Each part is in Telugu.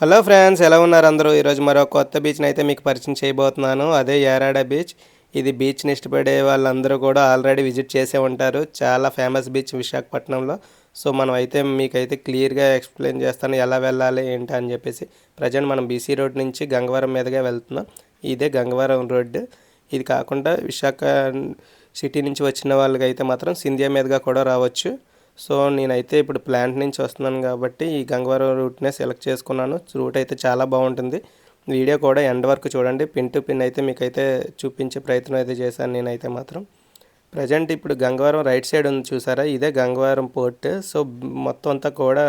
హలో ఫ్రెండ్స్, ఎలా ఉన్నారు అందరూ? ఈరోజు మరో కొత్త బీచ్ని అయితే మీకు పరిచయం చేయబోతున్నాను. అదే యారాడ బీచ్. ఇది బీచ్ని ఇష్టపడే వాళ్ళందరూ కూడా ఆల్రెడీ విజిట్ చేసే ఉంటారు. చాలా ఫేమస్ బీచ్ విశాఖపట్నంలో. సో మనం అయితే మీకైతే క్లియర్గా ఎక్స్ప్లెయిన్ చేస్తాను ఎలా వెళ్ళాలి ఏంటి అని చెప్పేసి. ప్రజెంట్ మనం బీసీ రోడ్ నుంచి గంగవరం మీదుగా వెళ్తున్నాం. ఇదే గంగవరం రోడ్డు. ఇది కాకుండా విశాఖ సిటీ నుంచి వచ్చిన వాళ్ళకైతే మాత్రం సింధియా మీదుగా కూడా రావచ్చు. సో నేనైతే ఇప్పుడు ప్లాంట్ నుంచి వస్తున్నాను కాబట్టి ఈ గంగవరం రూట్నే సెలెక్ట్ చేసుకున్నాను. రూట్ అయితే చాలా బాగుంటుంది. వీడియో కూడా ఎండ్ వరకు చూడండి. పిన్ టు పిన్ అయితే మీకైతే చూపించే ప్రయత్నం అయితే చేశాను నేనైతే మాత్రం. ప్రజెంట్ ఇప్పుడు గంగవరం రైట్ సైడ్ ఉంది చూసారా, ఇదే గంగవరం పోర్ట్. సో మొత్తం అంతా కూడా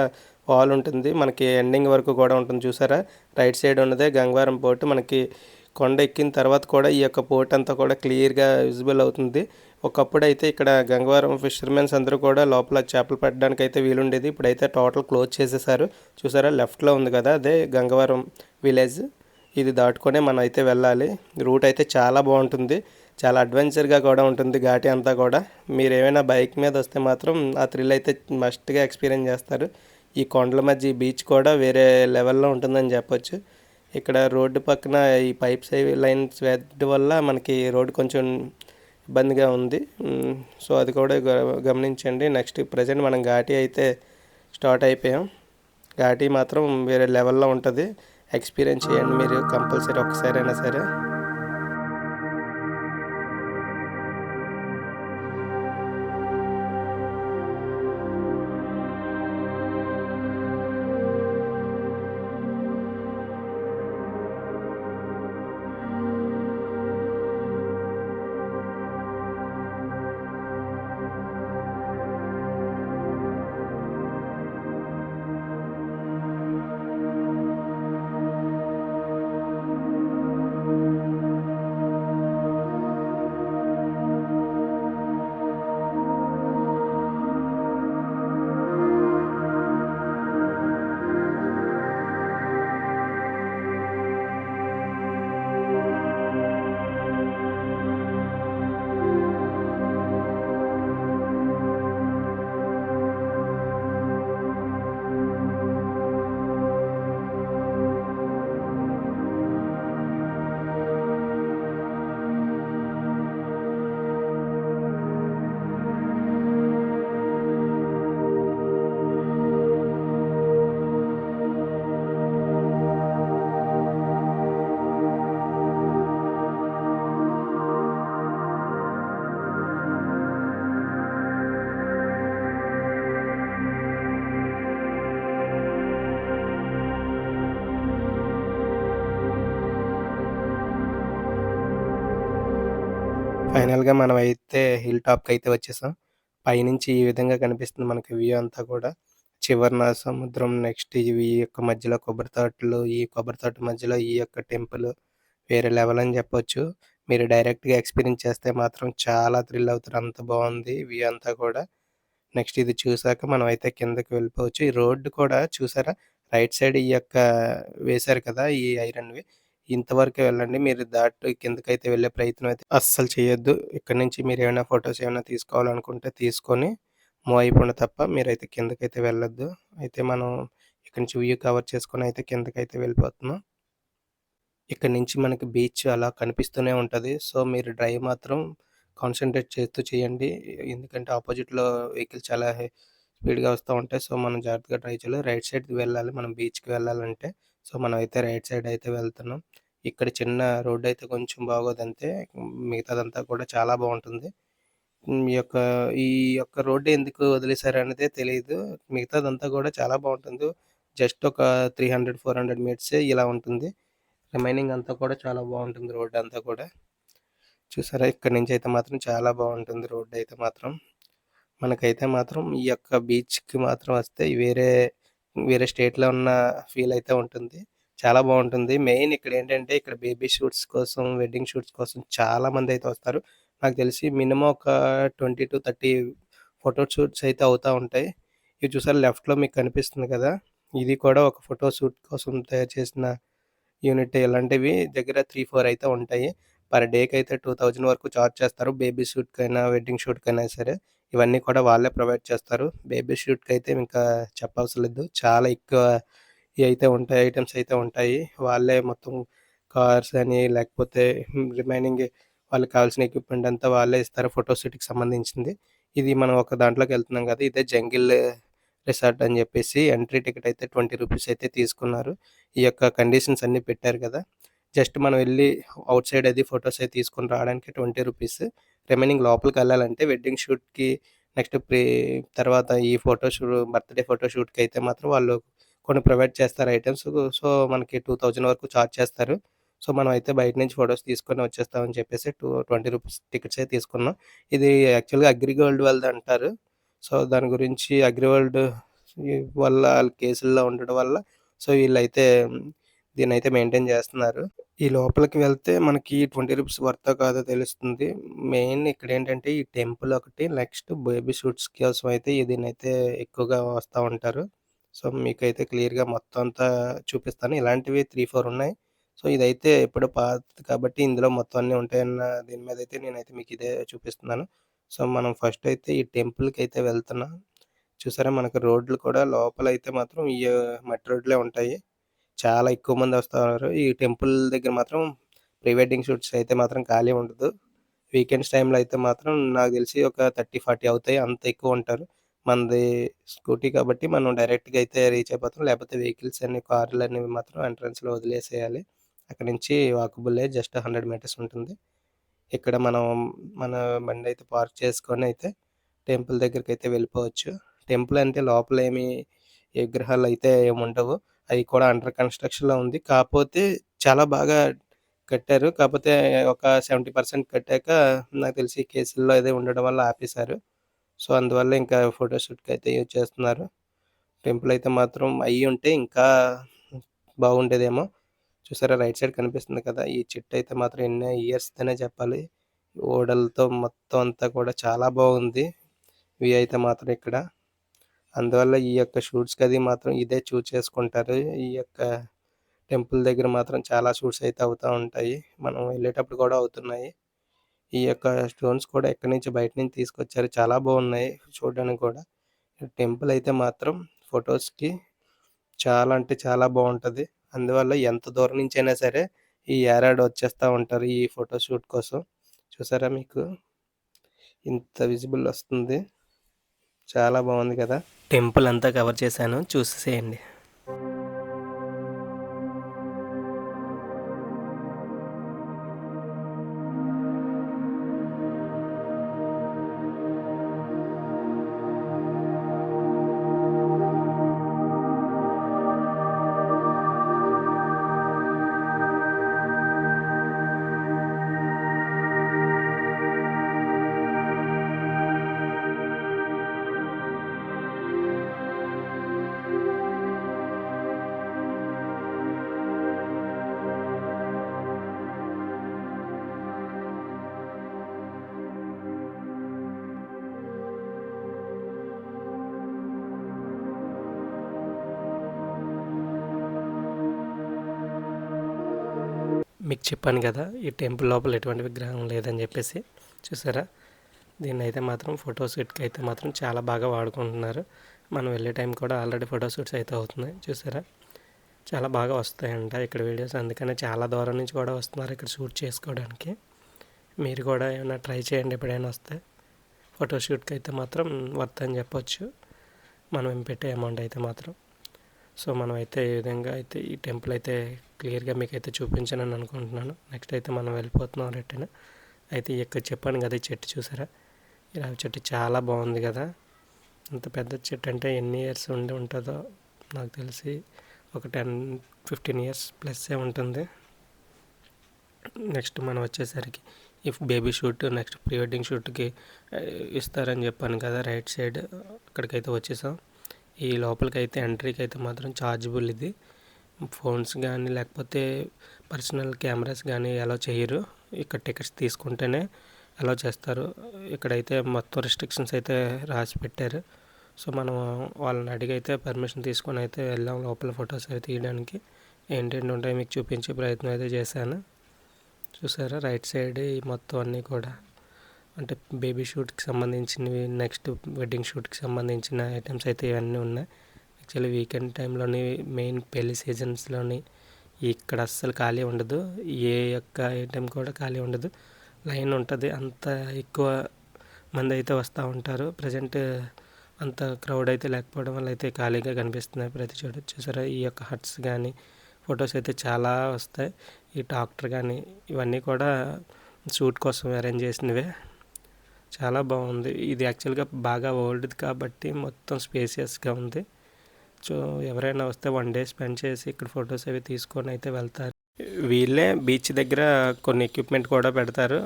వాల్ ఉంటుంది, మనకి ఎండింగ్ వరకు కూడా ఉంటుంది చూసారా. రైట్ సైడ్ ఉన్నదే గంగవరం పోర్ట్. మనకి కొండ ఎక్కిన తర్వాత కూడా ఈ యొక్క పోర్ట్ అంతా కూడా క్లియర్గా విజిబుల్ అవుతుంది. ఒకప్పుడు అయితే ఇక్కడ గంగవరం ఫిషర్మెన్స్ అందరూ కూడా లోపల చేపలు పట్టడానికి అయితే వీలుండేది. ఇప్పుడైతే టోటల్ క్లోజ్ చేసేసారు. చూసారా లెఫ్ట్లో ఉంది కదా, అదే గంగవరం విలేజ్. ఇది దాటుకొనే మనం అయితే వెళ్ళాలి. రూట్ అయితే చాలా బాగుంటుంది, చాలా అడ్వెంచర్గా కూడా ఉంటుంది ఘాటి అంతా కూడా. మీరు ఏమైనా బైక్ మీద వస్తే మాత్రం ఆ థ్రిల్ అయితే మస్ట్గా ఎక్స్పీరియన్స్ చేస్తారు. ఈ కొండల మధ్య ఈ బీచ్ కూడా వేరే లెవెల్లో ఉంటుందని చెప్పొచ్చు. ఇక్కడ రోడ్డు పక్కన ఈ పైప్స్ లైన్స్ వేయడం వల్ల మనకి రోడ్డు కొంచెం ఇబ్బందిగా ఉంది. సో అది కూడా గమనించండి. నెక్స్ట్ ప్రజెంట్ మనం ఘాటి అయితే స్టార్ట్ అయిపోయాం. ఘాటి మాత్రం వేరే లెవెల్లో ఉంటుంది. ఎక్స్పీరియన్స్ చేయండి మీరు కంపల్సరీ ఒకసారి అయినా సరే. ఫైనల్గా మనం అయితే హిల్ టాప్కి అయితే వచ్చేసాం. పైనుంచి ఈ విధంగా కనిపిస్తుంది మనకి వ్యూ అంతా కూడా. చివరన సముద్రం, నెక్స్ట్ ఇవి ఈ యొక్క మధ్యలో కొబ్బరి తోటలు, ఈ కొబ్బరి తోట మధ్యలో ఈ యొక్క టెంపుల్ వేరే లెవెల్ అని చెప్పొచ్చు. మీరు డైరెక్ట్గా ఎక్స్పీరియన్స్ చేస్తే మాత్రం చాలా థ్రిల్ అవుతారు, అంత బాగుంది వ్యూ అంతా కూడా. నెక్స్ట్ ఇది చూసాక మనం అయితే కిందకి వెళ్ళిపోవచ్చు. ఈ రోడ్డు కూడా చూసారా, రైట్ సైడ్ ఈ యొక్క వేశారు కదా ఈ ఐరన్వి, ఇంతవరకే వెళ్ళండి. మీరు దాటి కిందకైతే వెళ్ళే ప్రయత్నం అయితే అస్సలు చేయొద్దు. ఇక్కడ నుంచి మీరు ఏమైనా ఫొటోస్ ఏమైనా తీసుకోవాలనుకుంటే తీసుకొని మూవ్ అయిపోండి తప్ప మీరైతే కిందకైతే వెళ్ళొద్దు. అయితే మనం ఇక్కడ నుంచి వ్యూ కవర్ చేసుకొని అయితే కిందకైతే వెళ్ళిపోతున్నాం. ఇక్కడ నుంచి మనకి బీచ్ అలా కనిపిస్తూనే ఉంటది. సో మీరు డ్రైవ్ మాత్రం కాన్సంట్రేట్ చేస్తూ చేయండి. ఎందుకంటే ఆపోజిట్‌లో వెహికల్స్ చాలా స్పీడ్‌గా వస్తా ఉంటాయి. సో మనం జాగ్రత్తగా డ్రైవ్ చేయాలి. రైట్ సైడ్‌కి వెళ్ళాలి మనం బీచ్‌కి వెళ్ళాలంటే. సో మనం అయితే రైట్ సైడ్ అయితే వెళ్తున్నాం. ఇక్కడ చిన్న రోడ్ అయితే కొంచెం బాగోదంతే. మిగతాదంతా కూడా చాలా బావుంటుంది. ఈ యొక్క ఈ యొక్క రోడ్డు ఎందుకు వదిలేసారనేదే తెలీదు. మిగతాదంతా కూడా చాలా బావుంటుంది. జస్ట్ ఒక 300, 400 మీటర్సే ఇలా ఉంటుంది. రిమైనింగ్ అంతా కూడా చాలా బాగుంటుంది రోడ్డంతా కూడా. చూసారా ఇక్కడి నుంచయితే మాత్రం చాలా బాగుంటుంది రోడ్డయితే మాత్రం. మనకైతే మాత్రం ఈ యొక్క బీచ్‌కి మాత్రం వస్తే వేరే స్టేట్‌లో ఉన్న ఫీలయితే ఉంటుంది. చాలా బావుంటుంది. మెయిన్ ఇక్కడేంటంటే ఇక్కడ బేబీ షూట్స్ కోసం, వెడ్డింగ్ షూట్స్ కోసం చాలా మందయితే వస్తారు. నాకు తెలిసి మినిమమ్ ఒక 20-30 ఫోటో షూట్స్ అయితే అవుతా ఉంటాయి. ఇవి చూసారా లెఫ్ట్‌లో మీకు కనిపిస్తుంది కదా, ఇది కూడా ఒక ఫోటో షూట్ కోసం తయారు చేసిన యూనిట్. ఇలాంటివి దగ్గర 3, 4 అయితే ఉంటాయి. పర్ డేకైతే 2000 వరకు చార్జ్ చేస్తారు. బేబీ షూట్‌కైనా, వెడ్డింగ్ షూట్‌కైనా సరే. ఇవన్నీ కూడా వాళ్ళే ప్రొవైడ్ చేస్తారు. బేబీ షూట్‌కైతే ఇంకా చెప్పవసరం లేదు. చాలా ఎక్కువ ఐటెమ్స్ అయితే ఉంటాయి. వాళ్ళే మొత్తం కార్స్ అని లేకపోతే రిమైనింగ్ వాళ్ళకి కావాల్సిన ఎక్విప్‌మెంట్ అంతా వాళ్ళే ఇస్తారు ఫోటో షూట్‌కి సంబంధించింది. ఇది మనం ఒక దాంట్లోకెళ్తున్నాం కదా! ఇదే జంగిల్ రిసార్ట్ అని చెప్పేసి ఎంట్రీ టికెట్ అయితే రూ. 20 అయితే తీసుకున్నారు. ఈ యొక్క కండిషన్స్ అన్నీ పెట్టారు కదా! జస్ట్ మనం వెళ్లి ఔట్ సైడ్ అది ఫోటోస్ అయి తీసుకొని రావడానికి రూ. 20. రిమైనింగ్ లోపలికెళ్ళాలంటే వెడ్డింగ్ షూట్‌కి నెక్స్ట్ తర్వాత ఈ బర్త్‌డే ఫోటో షూట్‌కి అయితే మాత్రం వాళ్ళు కొన్ని ప్రొవైడ్ చేస్తారు ఐటెమ్స్. సో, మనకి 2000 వరకు చార్జ్ చేస్తారు. సో, మనం అయితే బయట నుంచి ఫోటోస్ తీసుకొని వచ్చేస్తామని చెప్పేసి రూ. 20 టికెట్సే తీసుకున్నాం. ఇది యాక్చువల్‌గా అగ్రిగోల్డ్ వాళ్ళదంటారు. సో, దాని గురించి అగ్రిగోల్డ్ వల్ల ఆళ్ళు కేసుల్లో ఉండడం వల్ల సో, వీళ్ళైతే దీన్నైతే మెయింటైన్ చేస్తున్నారు. ఈ లోపలికి వెళ్తే మనకి రూ. 20 వర్తా కాదో తెలుస్తుంది. మెయిన్ ఇక్కడేంటంటే ఈ టెంపుల్ ఒకటి, నెక్స్ట్ బేబీ షూట్స్ కోసం అయితే దీన్నైతే ఎక్కువగా వస్తా ఉంటారు. సో, మీకైతే క్లియర్‌గా మొత్తం అంతా చూపిస్తాను. ఇలాంటివి 3, 4 ఉన్నాయి. సో, ఇదైతే ఎప్పుడో పాతది కాబట్టి ఇందులో మొత్తం అన్నీ ఉంటాయన్న దీని మీదైతే నేనైతే మీకు ఇదే చూపిస్తున్నాను. సో, మనం ఫస్ట్ అయితే ఈ టెంపుల్‌కైతే వెళ్తున్నాం. చూసారా మనకు రోడ్లు కూడా లోపలైతే మాత్రం మట్టి రోడ్లే ఉంటాయి. చాలా ఎక్కువ మందొస్తారు. ఈ టెంపుల్ దగ్గర మాత్రం ప్రీ వెడ్డింగ్ షూట్స్ అయితే మాత్రం ఖాళీ ఉండదు. వీకెండ్స్ టైమ్‌లో అయితే మాత్రం నాకు తెలిసి ఒక 30, 40 అవుతాయి. అంత ఎక్కువుంటారు. మనది స్కూటీ కాబట్టి మనం డైరెక్ట్‌గా అయితే రీచ్ అయిపోతాం. లేకపోతే వెహికల్స్ అన్ని కార్‌లనేవి మాత్రం ఎంట్రన్స్‌లో వదిలేసేయాలి. అక్కడి నుంచి వాకబులే జస్ట్ 100 మీటర్స్ ఉంటుంది. ఇక్కడ మనం మన బండయితే పార్క్ చేసుకొనైతే టెంపుల్ దగ్గరికైతే వెళ్ళిపోవచ్చు. టెంపుల్ అంటే లోపలేమి విగ్రహాలైతే ఏముండవు. అయి కూడా అండర్ కన్‌స్ట్రక్షన్‌లో ఉంది. కాపోతే చాలా బాగా కట్టారు. కాపోతే ఒక 70% కట్టాక నాకు తెలిసి కేసుల్లో అది ఉండడం వల్ల ఆపేశారు. సో, అందువల్ల ఇంకా ఫోటో షూట్‌కయితే యూజ్ చేస్తున్నారు. టెంపుల్ అయితే మాత్రం అయ్యుంటే ఇంకా బాగుండేదేమో. చూసారా రైట్ సైడ్ కనిపిస్తుంది కదా! ఈ చెట్టయితే మాత్రం ఎన్నో ఇయర్స్‌దనే చెప్పాలి. ఓడలతో మొత్తం అంతా కూడా చాలా బాగుంది. వ్యూ అయితే మాత్రం ఇక్కడ. అందువల్ల ఈ యొక్క షూట్స్‌కది మాత్రం ఇదే చూజ్ చేసుకుంటారు. ఈ యొక్క టెంపుల్ దగ్గర మాత్రం చాలా షూట్స్ అయితే అవుతా ఉంటాయి. మనం వెళ్ళేటప్పుడు కూడా అవుతున్నాయి. ఈ యొక్క స్టోన్స్ కూడా ఎక్కడి నుంచి బయట నుంచి తీసుకొచ్చారు. చాలా బాగున్నాయి చూడడానికి కూడా. టెంపుల్ అయితే మాత్రం ఫోటోస్‌కి చాలా అంటే చాలా బావుంటది. అందువల్ల ఎంత దూరం నుంచైనా సరే ఈ ఏరాడ వచ్చేస్తా ఉంటారు ఈ ఫోటో షూట్ కోసం. చూసారా మీకు ఇంత విజిబుల్ వస్తుంది. చాలా బావుంది కదా! టెంపుల్ అంతా కవర్ చేశాను. చూసేసేయండి. మీకు చెప్పాను కదా! ఈ టెంపుల్ లోపల ఎటువంటి విగ్రహం లేదని చెప్పేసి. చూసారా? దీన్నైతే మాత్రం ఫోటో షూట్‌కి అయితే మాత్రం చాలా బాగా వాడుకుంటున్నారు. మనం వెళ్ళే టైం కూడా ఆల్రెడీ ఫోటో షూట్స్ అయితే అవుతున్నాయి. చూసారా? చాలా బాగా వస్తాయంట ఇక్కడ వీడియోస్. అందుకనే చాలా దూరం నుంచి కూడా వస్తున్నారు ఇక్కడ షూట్ చేసుకోవడానికి. మీరు కూడా ఏమైనా ట్రై చేయండి ఎప్పుడైనా వస్తే. ఫోటో షూట్‌కి అయితే మాత్రం వర్త్ అని చెప్పొచ్చు. మనం పెట్టే అమౌంట్ అయితే మాత్రం. సో మనం అయితే ఈ విధంగా అయితే ఈ టెంపుల్ అయితే క్లియర్గా మీకైతే చూపించానని అనుకుంటున్నాను. నెక్స్ట్ అయితే మనం వెళ్ళిపోతున్నాం రిటర్న్. అయితే ఇక్కడ చెప్పాను కదా ఈ చెట్టు చూసారా? ఈ రావి చెట్టు చాలా బాగుంది కదా! అంత పెద్ద చెట్టు అంటే ఎన్ని ఇయర్స్ ఉండి ఉంటుందో నాకు తెలిసి ఒక 10, 15 ఇయర్స్ ప్లస్సే ఉంటుంది. నెక్స్ట్ మనం వచ్చేసరికి baby shoot next pre wedding షూట్కి ఇస్తారని చెప్పాను కదా రైట్ సైడ్ అక్కడికైతే వచ్చేసాం. ఈ లోపలికైతే ఎంట్రీకి అయితే మాత్రం ఛార్జబుల్ ఇది. ఫోన్స్ కానీ లేకపోతే పర్సనల్ కెమెరాస్ కానీ అలౌ చేయరు. ఇక్కడ టికెట్స్ తీసుకుంటేనే అలౌ చేస్తారు. ఇక్కడైతే మొత్తం రిస్ట్రిక్షన్స్ అయితే రాసి పెట్టారు. సో మనం వాళ్ళని అడిగి అయితే పర్మిషన్ తీసుకొని అయితే వెళ్ళాం లోపల ఫొటోస్ అయితే తీయడానికి. ఏంటంటే ఉంటాయి మీకు చూపించే ప్రయత్నం అయితే చేశాను. చూసారా రైట్ సైడ్ ఈ మొత్తం అన్నీ కూడా అంటే బేబీ షూట్కి సంబంధించినవి నెక్స్ట్ వెడ్డింగ్ షూట్కి సంబంధించిన ఐటమ్స్ అయితే ఇవన్నీ ఉన్నాయి. యాక్చువల్లీ వీకెండ్ టైంలోని మెయిన్ పెళ్లి సీజన్స్లోని ఇక్కడ అస్సలు ఖాళీ ఉండదు. ఏ యొక్క ఐటెం కూడా ఖాళీ ఉండదు. లైన్ ఉంటుంది. అంత ఎక్కువ మంది అయితే వస్తూ ఉంటారు. ప్రజెంట్ అంత క్రౌడ్ అయితే లేకపోవడం వల్ల అయితే ఖాళీగా కనిపిస్తున్నాయి ప్రతి చోట. చూసారా ఈ యొక్క హట్స్ కానీ ఫొటోస్ అయితే చాలా వస్తాయి. ఈ ట్రాక్టర్ కానీ ఇవన్నీ కూడా షూట్ కోసం అరేంజ్ చేసినవే. చాలా బాగుంది. ఇది యాక్చువల్గా బాగా ఓల్డ్ది కాబట్టి మొత్తం స్పేసియస్గా ఉంది. సో ఎవరైనా వస్తే 1 డే స్పెండ్ చేసి ఇక్కడ ఫొటోస్ అవి తీసుకొని అయితే వెళ్తారు. వీళ్ళే బీచ్ దగ్గర కొన్ని ఎక్విప్మెంట్ కూడా పెడతారు.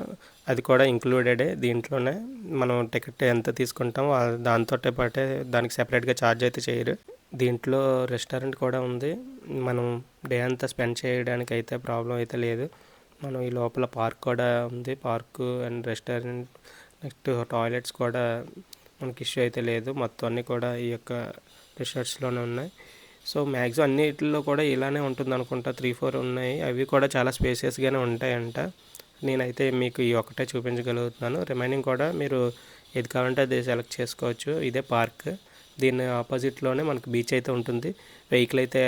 అది కూడా ఇంక్లూడెడే దీంట్లోనే. మనం టికెట్ ఎంత తీసుకుంటామో దాంతో పాటే దానికి సెపరేట్గా ఛార్జ్ అయితే చేయరు. దీంట్లో రెస్టారెంట్ కూడా ఉంది. మనం డే అంతా స్పెండ్ చేయడానికి అయితే ప్రాబ్లం అయితే లేదు. మనం ఈ లోపల పార్క్ కూడా ఉంది. Park and restaurant next toilets కూడా మనకి ఇష్యూ అయితే లేదు. మొత్తం అన్నీ కూడా ఈ యొక్క రిసార్ట్స్లోనే ఉన్నాయి. సో మ్యాక్సిమం అన్నిటిలో కూడా ఇలానే ఉంటుంది అనుకుంటా. 3-4 ఉన్నాయి. అవి కూడా చాలా స్పేసియస్గానే ఉంటాయంట. నేనైతే మీకు ఈ ఒక్కటే చూపించగలుగుతున్నాను. రిమైనింగ్ కూడా మీరు ఏది కావాలంటే అది సెలెక్ట్ చేసుకోవచ్చు. ఇదే పార్క్. దీని ఆపోజిట్లోనే మనకు బీచ్ అయితే ఉంటుంది. వెహికల్ అయితే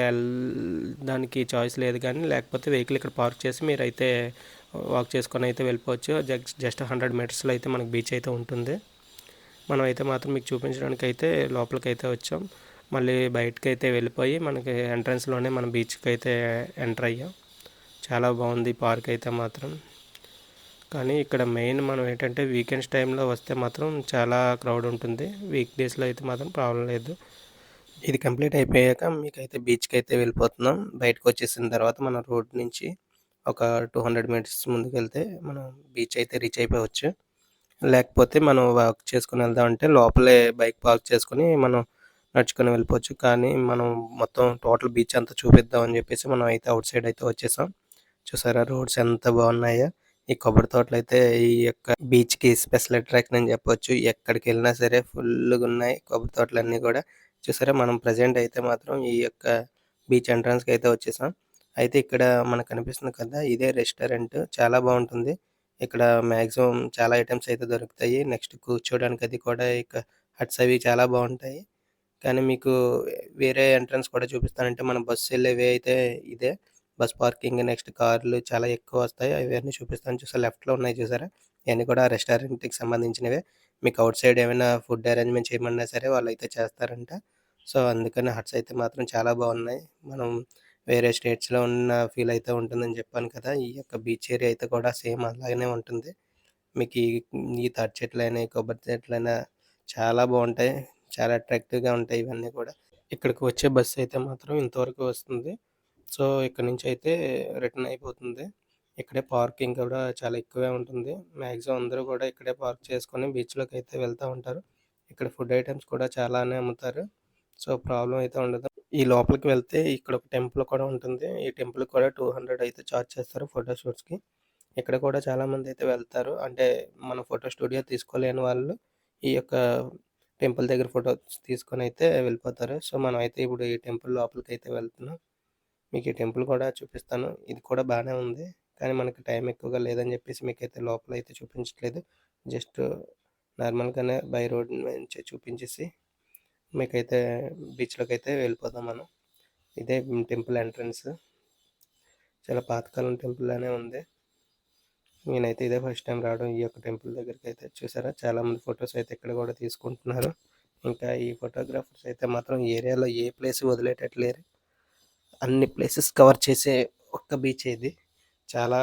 దానికి చాయిస్ లేదు, కానీ లేకపోతే వెహికల్ ఇక్కడ పార్క్ చేసి మీరైతే వాక్ చేసుకొని అయితే వెళ్ళిపోవచ్చు. జస్ట్ 100 మీటర్స్లో అయితే మనకు బీచ్ అయితే ఉంటుంది. మనం అయితే మాత్రం మీకు చూపించడానికి అయితే లోపలికి అయితే వచ్చాం. మళ్ళీ బయటకు అయితే వెళ్ళిపోయి మనకి ఎంట్రన్స్లోనే మన బీచ్కి అయితే ఎంటర్ అయ్యాం. చాలా బాగుంది పార్క్ అయితే మాత్రం. కానీ ఇక్కడ మెయిన్ మనం ఏంటంటే వీకెండ్స్ టైంలో వస్తే మాత్రం చాలా క్రౌడ్ ఉంటుంది. వీక్ డేస్లో అయితే మాత్రం ప్రాబ్లం లేదు. ఇది కంప్లీట్ అయిపోయాక మీకైతే బీచ్కి అయితే వెళ్ళిపోతున్నాం. బయటకు వచ్చేసిన తర్వాత మనం రోడ్ నుంచి ఒక 200 మీటర్స్ ముందుకు వెళ్తే మనం బీచ్ అయితే రీచ్ అయిపోవచ్చు. లేకపోతే మనం వాక్ చేసుకుని వెళ్దామంటే లోపలే బైక్ పార్క్ చేసుకొని మనం నడుచుకొని వెళ్ళిపోవచ్చు. కానీ మనం మొత్తం టోటల్ బీచ్ అంతా చూపిద్దామని చెప్పేసి మనం అయితే అవుట్ సైడ్ అయితే వచ్చేసాం. చూసారా రోడ్స్ ఎంత బాగున్నాయో. ఈ కొబ్బరి తోటలు అయితే ఈ యొక్క బీచ్కి స్పెషల్ అట్రాక్షన్ అని చెప్పొచ్చు. ఎక్కడికి వెళ్ళినా సరే ఫుల్గా ఉన్నాయి కొబ్బరి తోటలన్నీ కూడా. చూసారా మనం ప్రజెంట్ అయితే మాత్రం ఈ యొక్క బీచ్ ఎంట్రన్స్కి అయితే వచ్చేసాం. అయితే ఇక్కడ మనకు కనిపిస్తుంది కదా, ఇదే రెస్టారెంట్. చాలా బాగుంటుంది. ఇక్కడ మ్యాక్సిమం చాలా ఐటమ్స్ అయితే దొరుకుతాయి. నెక్స్ట్ కూర్చోడానికి అది కూడా ఇక హట్స్ అవి చాలా బాగుంటాయి. కానీ మీకు వేరే ఎంట్రన్స్ కూడా చూపిస్తానంటే మనం బస్సు వెళ్ళే వే అయితే ఇదే. బస్ పార్కింగ్ నెక్స్ట్ కార్లు చాలా ఎక్కువ వస్తాయి. అవన్నీ చూపిస్తాను. చూసారా లెఫ్ట్‌లో ఉన్నాయి చూసారా? ఇవన్నీ కూడా రెస్టారెంట్‌కి సంబంధించినవే. మీకు అవుట్ సైడ్ ఏమైనా ఫుడ్ అరేంజ్‌మెంట్ చేయమన్నా సరే వాళ్ళైతే చేస్తారంట. సో అందుకని హట్స్ అయితే మాత్రం చాలా బాగున్నాయి. మనం వేరే స్టేట్స్‌లో ఉన్న ఫీల్ అయితే ఉంటుందని చెప్పాను కదా! ఈ యొక్క బీచ్ ఏరియా అయితే కూడా సేమ్ అలాగనే ఉంటుంది. మీకు ఈ తాటి చెట్లైనా, ఈ కొబ్బరి చెట్లైనా చాలా బాగుంటాయి. చాలా అట్రాక్టివ్‌గా ఉంటాయి ఇవన్నీ కూడా. ఇక్కడికి వచ్చే బస్సు అయితే మాత్రం ఇంతవరకు వస్తుంది. సో ఇక్కడి నుంచి అయితే రిటర్న్ అయిపోతుంది. ఇక్కడే పార్కింగ్ కూడా చాలా ఎక్కువే ఉంటుంది. మాక్సిమం అందరూ కూడా ఇక్కడే పార్క్ చేసుకొని బీచ్‌లోకి అయితే వెళ్తూ ఉంటారు. ఇక్కడ ఫుడ్ ఐటెమ్స్ కూడా చాలానే అమ్ముతారు. సో ప్రాబ్లమ్ అయితే ఉండదు. ఈ లోపలికి వెళ్తే ఇక్కడ ఒక టెంపుల్ కూడా ఉంటుంది. ఈ టెంపుల్‌కి కూడా 200 అయితే చార్జ్ చేస్తారు ఫోటో షూట్స్‌కి. ఇక్కడ కూడా చాలామంది అయితే వెళ్తారు. అంటే మన ఫోటో స్టూడియో తీసుకోలేని వాళ్ళు ఈ యొక్క టెంపుల్ దగ్గర ఫోటోస్ తీసుకొనైతే వెళ్ళిపోతారు. సో మనమైతే ఇప్పుడు ఈ టెంపుల్ లోపలికైతే వెళ్తున్నాం. మీకు ఈ టెంపుల్ కూడా చూపిస్తాను. ఇది కూడా బానే ఉంది. కానీ మనకి టైం ఎక్కువగా లేదని చెప్పేసి మీకైతే లోపలైతే చూపించట్లేదు. జస్ట్ నార్మల్‌గానే బై రోడ్ నుంచి చూపించేసి మీకైతే బీచ్‌లోకైతే వెళ్ళిపోదాం మనం. ఇదే టెంపుల్ ఎంట్రన్స్. చాలా పాతకాలం టెంపుల్ లానే ఉంది. నేనైతే ఇదే ఫస్ట్ టైం రావడం ఈ యొక్క టెంపుల్ దగ్గరికైతే. చూసారా చాలామంది ఫోటోస్ అయితే ఇక్కడ కూడా తీసుకుంటున్నారు. ఇంకా ఈ ఫోటోగ్రాఫర్స్ అయితే మాత్రం ఈ ఏరియాలో ఏ ప్లేస్ వదిలేటట్లేరు. అన్ని ప్లేసెస్ కవర్ చేసే ఒక్క బీచ్ ఇది. చాలా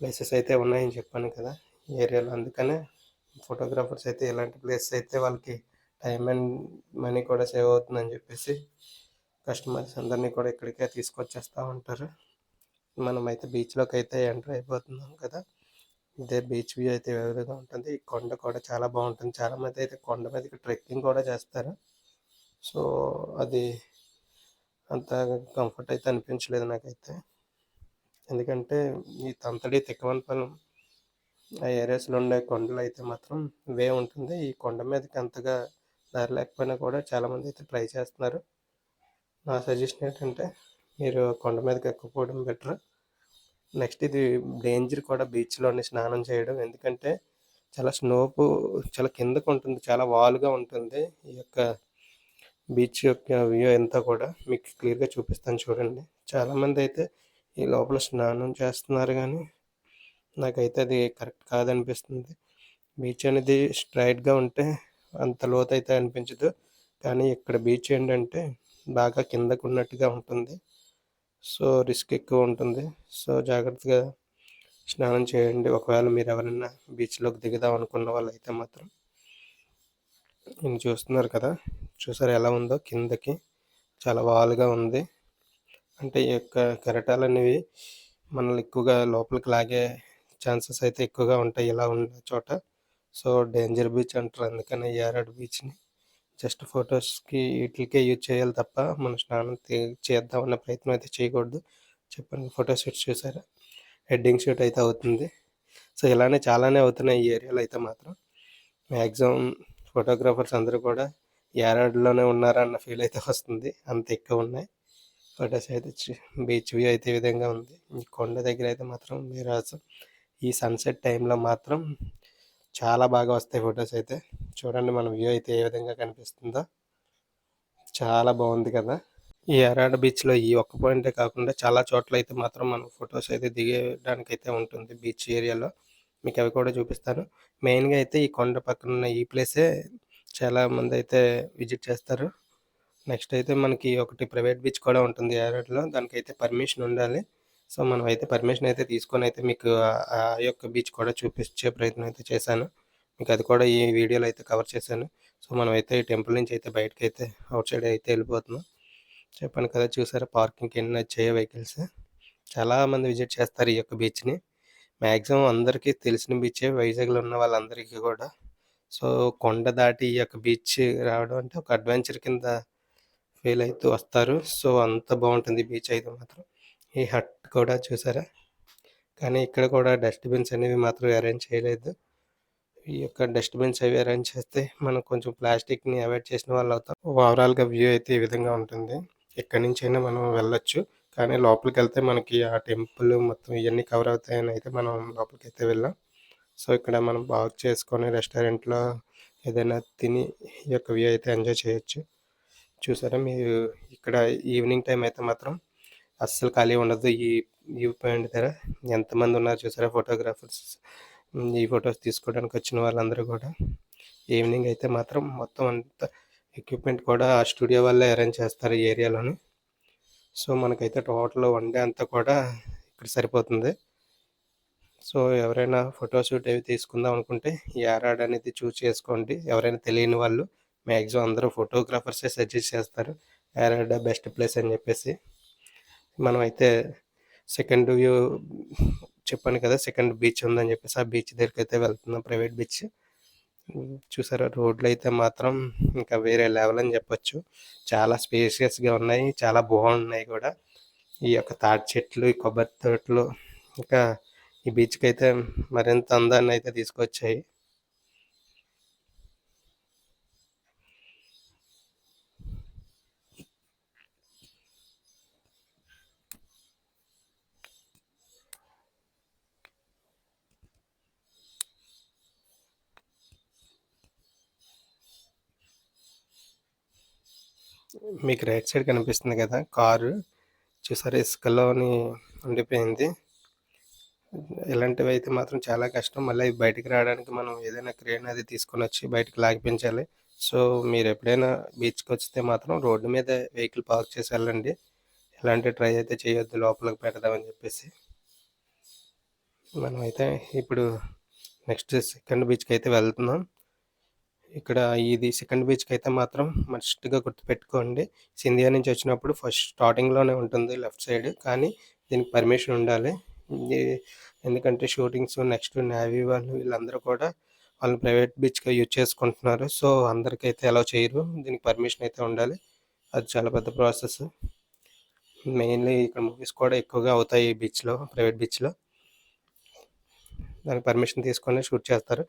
ప్లేసెస్ అయితే ఉన్నాయని చెప్పాను కదా ఈ ఏరియాలో. అందుకనే ఫోటోగ్రాఫర్స్ అయితే ఇలాంటి ప్లేసెస్ అయితే వాళ్ళకి టైం అండ్ మనీ కూడా సేవ్ అవుతుందని చెప్పేసి కస్టమర్స్ అందరినీ కూడా ఇక్కడికే తీసుకొచ్చేస్తూ ఉంటారు. మనమైతే బీచ్‌లోకి అయితే ఎంటర్ అయిపోతున్నాం కదా! ఇదే బీచ్ వ్యూ అయితే ఏ విధంగా ఉంటుంది. ఈ కొండ కూడా చాలా బాగుంటుంది. చాలామంది అయితే కొండ మీదకి ట్రెక్కింగ్ కూడా చేస్తారు. సో అది అంత కంఫర్ట్ అయితే అనిపించలేదు నాకైతే. ఎందుకంటే ఈ తంతడి తిక్కవన్పల్లి ఆ ఏరియాస్‌లో ఉండే కొండలు అయితే మాత్రం ఉంటుంది. ఈ కొండ మీదకి అంతగా దారి లేకపోయినా కూడా చాలామంది అయితే ట్రై చేస్తున్నారు. నా సజెషన్ ఏంటంటే మీరు కొండ మీదకి ఎక్కకపోవడం బెటర్. నెక్స్ట్ ఇది డేంజర్ కూడా బీచ్‌లోని స్నానం చేయడం. ఎందుకంటే చాలా కిందకు ఉంటుంది. చాలా వాలుగా ఉంటుంది. ఈ యొక్క బీచ్ యొక్క వ్యూ అంతా కూడా మీకు క్లియర్‌గా చూపిస్తాను చూడండి. చాలామందైతే ఈ లోపల స్నానం చేస్తున్నారు గానీ, నాకైతే అది కరెక్ట్ కాదనిపిస్తుంది. బీచ్ అనేది స్ట్రెయిట్‌గా ఉంటే అంత లోతైతే అనిపించదు. కానీ ఇక్కడ బీచ్ ఏంటంటే బాగా కిందకున్నట్టుగా ఉంటుంది. సో, రిస్క్ ఎక్కువుంటుంది. సో, జాగ్రత్తగా స్నానం చేయండి. ఒకవేళ మీరెవరైనా బీచ్‌లోకి దిగుదాం అనుకున్న వాళ్ళైతే మాత్రం. చూస్తున్నారు కదా! చూసారా ఎలా ఉందో కిందకి? చాలా వాలుగా ఉంది. అంటే ఈ యొక్క కెరటాలనేవి మనల్ని ఎక్కువగా లోపలికి లాగే ఛాన్సెస్ అయితే ఎక్కువగా ఉంటాయి ఇలా ఉన్న చోట. సో, డేంజర్ బీచ్ అంటారు. అందుకనే యారాడ బీచ్‌ని జస్ట్ ఫోటోస్‌కి ఈట్లికే యూజ్ చేయాలి తప్ప, మనం స్నానం చేద్దాం అన్న ప్రయత్నం అయితే చేయకూడదు. చెప్పండి ఫోటో షూట్స్ చూసారా? హెడ్డింగ్ షూట్ అయితే అవుతుంది. సో, ఇలానే చాలానే అవుతున్నాయి ఈ ఏరియాలో అయితే మాత్రం. మాక్సిమం ఫోటోగ్రాఫర్స్ అందరూ కూడా యారాడలోనే ఉన్నారన్న ఫీల్ అయితే వస్తుంది. అంత ఎక్కువున్నాయి. ఫోటోస్ అయితే బీచ్ వ్యూ అయితే ఈ విధంగా ఉంది. ఈ కొండ దగ్గర అయితే మాత్రం మీరు ఈ సన్‌సెట్ టైంలో మాత్రం చాలా బాగా వస్తాయి ఫోటోస్ అయితే. చూడండి మన వ్యూ అయితే ఏ విధంగా కనిపిస్తుందో. చాలా బావుంది కదా! ఈ యారాడ బీచ్‌లో ఈ ఒక్క పాయింటే కాకుండా చాలా చోట్లయితే మాత్రం మనం ఫోటోస్ అయితే దిగడానికైతే ఉంటుంది బీచ్ ఏరియాలో. మీకవి కూడా చూపిస్తాను. మెయిన్‌గా అయితే ఈ కొండ పక్కనున్న ఈ ప్లేసే చాలామందైతే విజిట్ చేస్తారు. నెక్స్ట్ అయితే మనకి ఒకటి ప్రైవేట్ బీచ్ కూడా ఉంటుంది యారాడలో. దానికైతే పర్మిషన్ ఉండాలి. సో, మనమైతే పర్మిషన్ అయితే తీసుకొనైతే మీకు ఆ యొక్క బీచ్ కూడా చూపించే ప్రయత్నం అయితే చేశాను. మీకది కూడా ఈ వీడియోలో అయితే కవర్ చేశాను. సో, మనమైతే ఈ టెంపుల్ నుంచి అయితే బయటకైతే ఔట్ సైడ్ అయితే ఎళ్ళిపోతున్నాం. చెప్పాను కదా! చూసారా పార్కింగ్‌కి ఎన్నొచ్చాయో వెహికల్స్. చాలామంది విజిట్ చేస్తారు ఈ యొక్క బీచ్‌ని. మాక్సిమం అందరికీ తెలిసిన బీచే వైజాగ్‌లో ఉన్న వాళ్ళందరికీ కూడా. సో, కొండ దాటి ఈ యొక్క బీచ్ రావడం అంటే ఒక అడ్వెంచర్ కింద ఫీల్ అయితూ వస్తారు. సో, అంత బావుంటుంది బీచ్ అయితే మాత్రం. ఈ హట్ కూడా చూసారా? కానీ ఇక్కడ కూడా డస్ట్‌బిన్స్ అనేవి మాత్రం అరేంజ్ చేయలేదు. ఈ యొక్క డస్ట్‌బిన్స్ అవి అరేంజ్ చేస్తే మనం కొంచెం ప్లాస్టిక్‌ని అవాయిడ్ చేసిన వాళ్ళవుతాం. ఓవరాల్‌గా వ్యూ అయితే ఈ విధంగా ఉంటుంది. ఎక్కడి నుంచైనా మనం వెళ్ళొచ్చు. కానీ లోపలికెళ్తే మనకి ఆ టెంపుల్ మొత్తం ఇయన్నీ కవర్ అవుతాయని అయితే మనం లోపలికైతే వెళ్ళాం. సో, ఇక్కడ మనం బాగు చేసుకొని రెస్టారెంట్‌లో ఏదైనా తిని ఈ యొక్క వ్యూ అయితే ఎంజాయ్ చేయొచ్చు. చూసారా మీరు ఇక్కడ ఈవినింగ్ టైమ్ అయితే మాత్రం అస్సలు ఖాళీ ఉండదు. ఈ వ్యూ పాయింట్ దగ్గర ఎంతమందున్నారు చూసారా ఫోటోగ్రాఫర్స్. ఈ ఫోటోస్ తీసుకోవడానికి వచ్చిన వాళ్ళందరూ కూడా. ఈవినింగ్ అయితే మాత్రం మొత్తం అంతా ఎక్విప్‌మెంట్ కూడా ఆ స్టూడియో వాళ్ళే అరేంజ్ చేస్తారు ఈ ఏరియాలోని. సో, మనకైతే టోటల్ వన్ డే అంతా కూడా ఇక్కడ సరిపోతుంది. సో, ఎవరైనా ఫోటో షూట్ అవి తీసుకుందాం అనుకుంటే యారాడ్ అనేది చూజ్ చేసుకోండి. ఎవరైనా తెలియని వాళ్ళు మాక్సిమం అందరూ ఫోటోగ్రాఫర్సే సజెస్ట్ చేస్తారు. యారాడ బెస్ట్ ప్లేస్ అని చెప్పేసి. మనమైతే సెకండ్ వ్యూ చెప్పాను కదా! సెకండ్ బీచ్ ఉందని చెప్పేసి ఆ బీచ్ దగ్గరికైతే వెళ్తున్నాం ప్రైవేట్ బీచ్. చూసారా రోడ్లయితే మాత్రం ఇంకా వేరే లెవెల్ అని చెప్పొచ్చు. చాలా స్పేషియస్‌గా ఉన్నాయి. చాలా బాగున్నాయి కూడా. ఈ యొక్క తాటి చెట్లు, ఈ కొబ్బరి తోటలు ఇంకా ఈ బీచ్‌కైతే మరింత అందాన్నయితే తీసుకొచ్చాయి. మీకు రైట్ సైడ్ కనిపిస్తుంది కదా! కారు చూసారా ఇసుకలోని ఉండిపోయింది. ఇలాంటివైతే మాత్రం చాలా కష్టం. మళ్ళీ అవి బయటికి రావడానికి మనం ఏదైనా క్రేన్ అది తీసుకొనొచ్చి బయటికి లాగిపించాలి. సో, మీరెప్పుడైనా బీచ్‌కొచ్చితే మాత్రం రోడ్డు మీద వెహికల్ పార్క్ చేసి వెళ్ళండి. ఎలాంటి ట్రై అయితే చేయొద్దు లోపలికి పెడదామని చెప్పేసి. మనమైతే ఇప్పుడు నెక్స్ట్ సెకండ్ బీచ్‌కైతే వెళ్తున్నాం. ఇక్కడ ఇది సెకండ్ బీచ్‌కైతే మాత్రం మస్ట్‌గా గుర్తుపెట్టుకోండి. సింధియా నుంచి వచ్చినప్పుడు ఫస్ట్ స్టార్టింగ్‌లోనే ఉంటుంది లెఫ్ట్ సైడ్. కానీ దీనికి పర్మిషన్ ఉండాలి. ఇది ఎందుకంటే షూటింగ్స్ నెక్స్ట్ నేవీ వాళ్ళు వీళ్ళందరూ కూడా వాళ్ళు ప్రైవేట్ బీచ్‌గా యూజ్ చేసుకుంటున్నారు. సో, అందరికైతే అలౌ చేయరు. దీనికి పర్మిషన్ అయితే ఉండాలి. అది చాలా పెద్ద ప్రాసెస్. మెయిన్‌లీ ఇక్కడ మూవీస్ కూడా ఎక్కువగా అవుతాయి ఈ బీచ్‌లో, ప్రైవేట్ బీచ్‌లో. దానికి పర్మిషన్ తీసుకొని షూట్ చేస్తారు.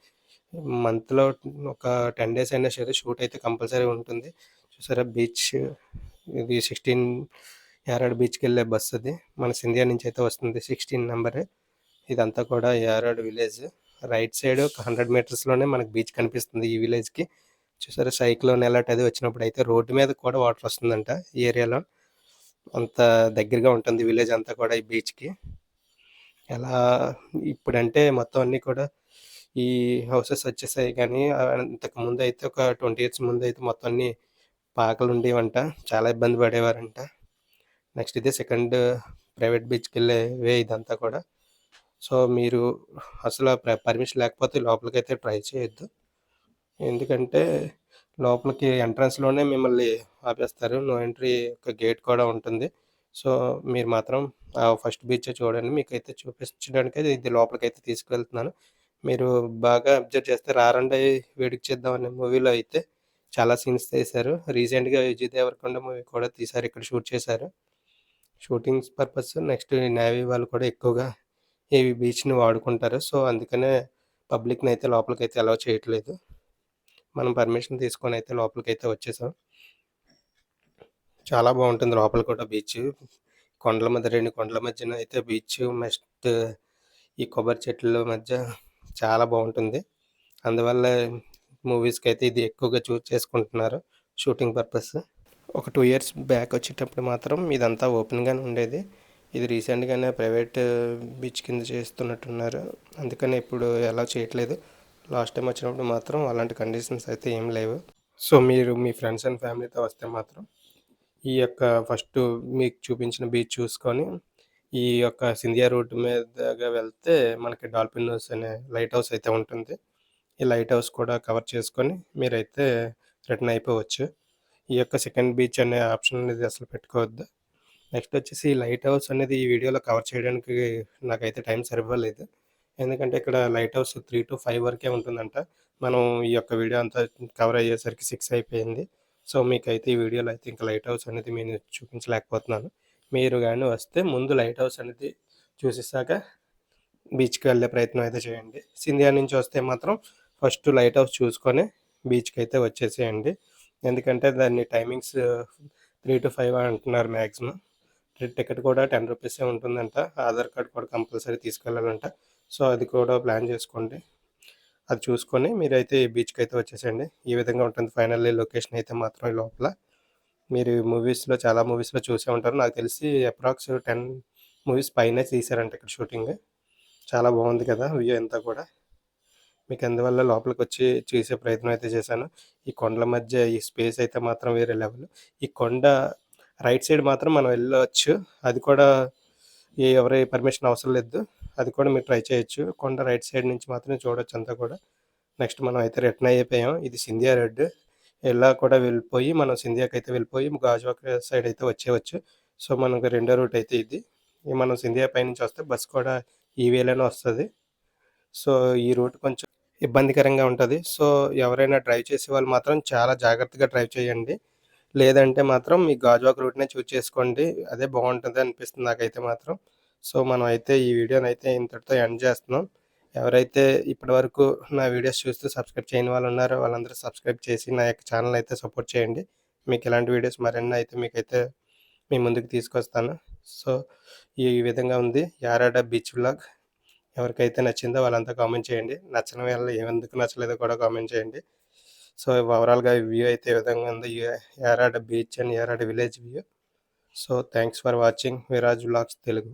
మంత్‌లో ఒక 10 డేస్ అయినా సరే షూట్ అయితే కంపల్సరీ ఉంటుంది. చూసారా బీచ్ ఇది 16 యారాడ్ బీచ్‌కెళ్ళే బస్ అది. మన సింధియా నుంచి అయితే వస్తుంది 16 నంబర్. ఇదంతా కూడా యారాడ్ విలేజ్. రైట్ సైడ్ ఒక 100 మీటర్స్‌లోనే మనకు బీచ్ కనిపిస్తుంది ఈ విలేజ్‌కి. చూసారా సైక్లోన్ అలర్ట్ అది వచ్చినప్పుడైతే రోడ్డు మీద కూడా వాటర్ వస్తుందంట ఈ ఏరియాలో. అంత దగ్గరగా ఉంటుంది విలేజ్ అంతా కూడా ఈ బీచ్‌కి. ఎలా ఇప్పుడంటే మొత్తం అన్నీ కూడా ఈ హౌసెస్ వచ్చేసాయి కానీ ఇంతకుముందయితే ఒక 20 ఇయర్స్ ముందయితే మొత్తం అన్నీ పాకలుండేవంట. చాలా ఇబ్బంది పడేవారంట. నెక్స్ట్ ఇదే సెకండ్ ప్రైవేట్ బీచ్‌కెళ్ళే వే ఇదంతా కూడా. సో, మీరు అసల పర్మిషన్ లేకపోతే లోపలికైతే ట్రై చేయొద్దు. ఎందుకంటే లోపలికి ఎంట్రన్స్‌లోనే మిమ్మల్ని ఆపేస్తారు. నో ఎంట్రీ ఒక గేట్ కూడా ఉంటుంది. సో, మీరు మాత్రం ఫస్ట్ బీచే చూడండి. మీకైతే చూపించడానికే ఇది లోపలికైతే తీసుకెళ్తున్నాను. మీరు బాగా అబ్జర్వ్ చేస్తే 'రారండోయ్ వేడుక చేద్దాం' అనే మూవీలో అయితే చాలా సీన్స్ తీశారు. రీసెంట్‌గా 'విజయ్ దేవరకొండ' మూవీ కూడా తీశారు. ఇక్కడ షూట్ చేశారు. షూటింగ్స్ పర్పస్ నెక్స్ట్ నేవీ వాళ్ళు కూడా ఎక్కువగా ఈ బీచ్‌ని వాడుకుంటారు. సో, అందుకనే పబ్లిక్‌నైతే లోపలికైతే అలౌ చేయట్లేదు. మనం పర్మిషన్ తీసుకొనైతే లోపలికైతే వచ్చేసాం. చాలా బావుంటుంది లోపల కూడా బీచు. కొండల మధ్య 2 కొండల మధ్యన అయితే బీచు నెక్స్ట్ ఈ కొబ్బరి చెట్ల మధ్య చాలా బావుంటుంది. అందువల్ల మూవీస్‌కైతే ఇది ఎక్కువగా చూజ్ చేసుకుంటున్నారు షూటింగ్ పర్పస్. ఒక 2 ఇయర్స్ బ్యాక్ వచ్చేటప్పుడు మాత్రం ఇదంతా ఓపెన్‌గానే ఉండేది. ఇది రీసెంట్‌గానే ప్రైవేట్ బీచ్ కింద చేస్తున్నట్టున్నారు. అందుకని ఇప్పుడు అలౌ చేయట్లేదు. లాస్ట్ టైమ్ వచ్చినప్పుడు మాత్రం అలాంటి కండిషన్స్ అయితే ఏం లేవు. సో, మీరు మీ ఫ్రెండ్స్ అండ్ ఫ్యామిలీతో వస్తే మాత్రం ఈ యొక్క ఫస్టు మీకు చూపించిన బీచ్ చూసుకొని, ఈ యొక్క సింధియా రూట్ మీదగా వెళ్తే మనకి డాల్ఫిన్ నోస్ అనే లైట్ హౌస్ అయితే ఉంటుంది. ఈ లైట్ హౌస్ కూడా కవర్ చేసుకొని మీరైతే రిటర్న్ అయిపోవచ్చు. ఈ యొక్క సెకండ్ బీచ్ అనే ఆప్షన్ అనేది అసలు పెట్టుకోవద్దు. నెక్స్ట్ వచ్చేసి ఈ లైట్ హౌస్ అనేది ఈ వీడియోలో కవర్ చేయడానికి నాకైతే టైం సరిపోలేదు. ఎందుకంటే ఇక్కడ లైట్ హౌస్ 3-5 వరకే ఉంటుందంట. మనం ఈ యొక్క వీడియో అంతా కవర్ అయ్యేసరికి 6 అయిపోయింది. సో, మీకైతే ఈ వీడియోలో అయితే ఇంకా లైట్ హౌస్ అనేది నేను చూపించలేకపోతున్నాను. మీరు గాని వస్తే ముందు లైట్ హౌస్ అనేది చూసేసాక బీచ్‌కి వెళ్ళే ప్రయత్నం అయితే చేయండి. సింధియా నుంచి వస్తే మాత్రం ఫస్ట్ లైట్ హౌస్ చూసుకొని బీచ్‌కైతే వచ్చేసేయండి. ఎందుకంటే దాని టైమింగ్స్ 3-5 అంటున్నారు మ్యాక్సిమం. టికెట్ కూడా రూ. 10 ఉంటుందంట. ఆధార్ కార్డ్ కూడా కంపల్సరీ తీసుకెళ్ళాలంట. సో, అది కూడా ప్లాన్ చేసుకోండి. అది చూసుకొని మీరైతే ఈ బీచ్‌కైతే వచ్చేసేయండి. ఈ విధంగా ఉంటుంది ఫైనల్లీ లొకేషన్ అయితే మాత్రం ఈ లోపల. మీరు చాలా మూవీస్‌లో చూసే ఉంటారు. నాకు తెలిసి అప్రాక్స్ 10 మూవీస్ పైనే తీశారంట ఇక్కడ షూటింగ్. చాలా బాగుంది కదా! వ్యూ అంతా కూడా. మీకు అందువల్ల లోపలికొచ్చి చూసే ప్రయత్నం అయితే చేశాను. ఈ కొండల మధ్య ఈ స్పేస్ అయితే మాత్రం వేరే లెవెల్. ఈ కొండ రైట్ సైడ్ మాత్రం మనం వెళ్ళొచ్చు. అది కూడా ఎవరి పర్మిషన్ అవసరం లేదు. అది కూడా మీరు ట్రై చేయొచ్చు. కొండ రైట్ సైడ్ నుంచి మాత్రమే చూడొచ్చు అంతా కూడా. నెక్స్ట్ మనం అయితే రిటర్న్ అయిపోయాం. ఇది సింధియా రోడ్. ఇలా కూడా వెళ్ళిపోయి మనం సింధియాకైతే వెళ్ళిపోయి గాజువాక సైడ్ అయితే వచ్చేయవచ్చు. సో, మనకు రెండో రూట్ అయితే ఇది. మనం సింధియా పైనుంచి వస్తే బస్ కూడా ఈ వేలోనే వస్తది. సో, ఈ రూట్ కొంచెం ఇబ్బందికరంగా ఉంటది. సో, ఎవరైనా డ్రైవ్ చేసేవాళ్ళు మాత్రం చాలా జాగ్రత్తగా డ్రైవ్ చేయండి. లేదంటే మాత్రం మీ గాజువాక రూట్‌నే చూజ్ చేసుకోండి. అదే బావుంటది అనిపిస్తుంది నాకైతే మాత్రం. సో, మనం అయితే ఈ వీడియోనైతే ఇంతటితో ఎండ్ చేస్తున్నాం. ఎవరైతే ఇప్పటివరకు నా వీడియోస్ చూస్తూ సబ్స్క్రైబ్ చేయని వాళ్ళున్నారో వాళ్ళందరూ సబ్స్క్రైబ్ చేసి నా యొక్క ఛానెల్‌ని అయితే సపోర్ట్ చేయండి. మీకు ఇలాంటి వీడియోస్ మరెన్నో అయితే మీకైతే మీ ముందుకు తీసుకొస్తాను. సో, ఈ విధంగా ఉంది యారాడ బీచ్ వ్లాగ్. ఎవరికైతే నచ్చిందో వాళ్ళంతా కామెంట్ చేయండి. నచ్చని వాళ్ళు ఎందుకు నచ్చలేదో కూడా కామెంట్ చేయండి. సో, ఓవరాల్‌గా వ్యూ అయితే ఈ విధంగా ఉంది. Yarada beach and Yarada village view. So, thanks for watching Viraj vlogs Telugu.